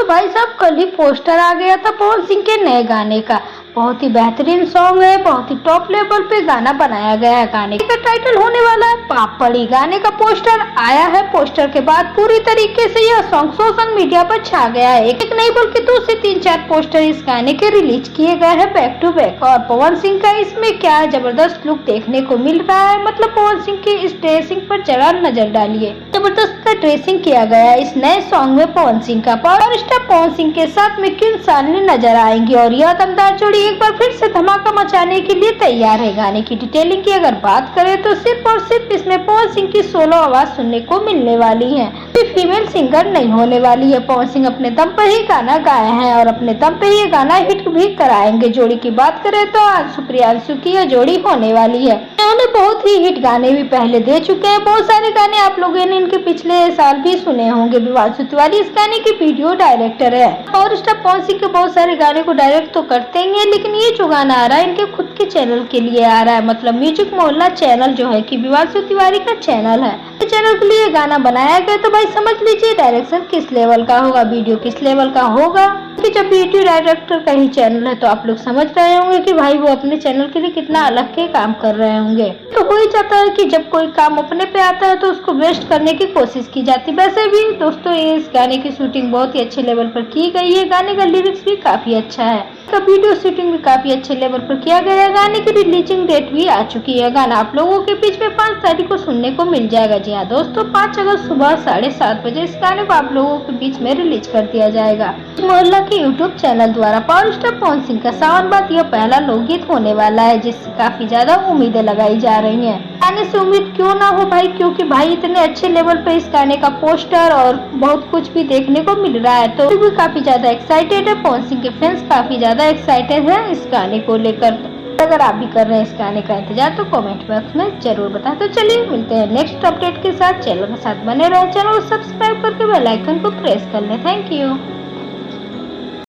भाई साहब कल ही पोस्टर आ गया था पवन सिंह के नए गाने का। बहुत ही बेहतरीन सॉन्ग है, बहुत ही टॉप लेवल पे गाना बनाया गया है। गाने का टाइटल होने वाला है पापड़ी। गाने का पोस्टर आया है। पोस्टर के बाद पूरी तरीके से यह सॉन्ग सोशल मीडिया पर छा गया है। एक नहीं बल्कि 2 से 3-4 पोस्टर इस गाने के रिलीज किए गए हैं बैक टू बैक। और पवन सिंह का इसमें क्या जबरदस्त लुक देखने को मिल रहा है। मतलब पवन सिंह की इस ड्रेसिंग पर जरा नजर डालिए, जबरदस्त का ड्रेसिंग किया गया है इस नए सॉन्ग में पवन सिंह का। पावर स्टार पवन सिंह के साथ में किन सालनी नजर आएंगी और यह दमदार जोड़ी एक बार फिर से धमाका मचाने के लिए तैयार है। गाने की डिटेलिंग की अगर बात करें तो सिर्फ और सिर्फ इसमें पवन सिंह की सोलो आवाज सुनने को मिलने वाली है। फीमेल सिंगर नहीं होने वाली है। पवन सिंह अपने दम पर ही गाना गाए हैं और अपने दम पर ही गाना हिट भी कराएंगे। जोड़ी की बात करें तो अंशु प्रियांशु की यह जोड़ी होने वाली है। उन्होंने बहुत ही हिट गाने भी पहले दे चुके हैं। बहुत सारे गाने आप लोगों ने इनके पिछले साल भी सुने होंगे। विवांशु तिवारी इस गाने की वीडियो डायरेक्टर है। और स्टार पवन सिंह के बहुत सारे गाने को डायरेक्ट तो करते ही है, लेकिन ये जो गाना आ रहा है इनके खुद के चैनल के लिए आ रहा है। मतलब म्यूजिक मोहल्ला चैनल जो है कि विवांशु तिवारी का चैनल है, चैनल के लिए गाना बनाया गया। तो भाई समझ लीजिए डायरेक्शन किस लेवल का होगा, वीडियो किस लेवल का होगा। कि जब वीडियो डायरेक्टर का ही चैनल है तो आप लोग समझ रहे होंगे कि भाई वो अपने चैनल के लिए कितना अलग के काम कर रहे होंगे। तो हो ही जाता है कि जब कोई काम अपने पे आता है तो उसको बेस्ट करने की कोशिश की जाती है। वैसे भी दोस्तों इस गाने की शूटिंग बहुत ही अच्छे लेवल पर की गई है। गाने का लिरिक्स भी काफी अच्छा है, इसका वीडियो शूटिंग भी काफी अच्छे लेवल पर किया गया है। गाने की रिलीजिंग डेट भी आ चुकी है। गाना आप लोगों के बीच में 5 तारीख को सुनने को मिल जाएगा। जी हाँ दोस्तों, 5 अगस्त सुबह 7:30 बजे इस गाने को आप लोगों के बीच में रिलीज कर दिया जाएगा मोहल्ला के यूट्यूब चैनल द्वारा। पावर स्टार पवन सिंह का सावन बात यह पहला लोकगीत होने वाला है, जिससे काफी ज्यादा उम्मीदें लगाई जा रही है। गाने से उम्मीद क्यों ना हो भाई, क्योंकि भाई इतने अच्छे लेवल पे इस गाने का पोस्टर और बहुत कुछ भी देखने को मिल रहा है। तो भी काफी ज्यादा एक्साइटेड है। पवन सिंह के फैंस काफी ज्यादा एक्साइटेड है इस गाने को लेकर। अगर आप भी कर रहे हैं इस गाने का इंतजार तो कमेंट बॉक्स में जरूर बताएं। तो चलिए मिलते हैं नेक्स्ट अपडेट के साथ। चैनल के साथ बने रहे, चैनल को सब्सक्राइब करके बेल आइकन को प्रेस कर लें। Thank you.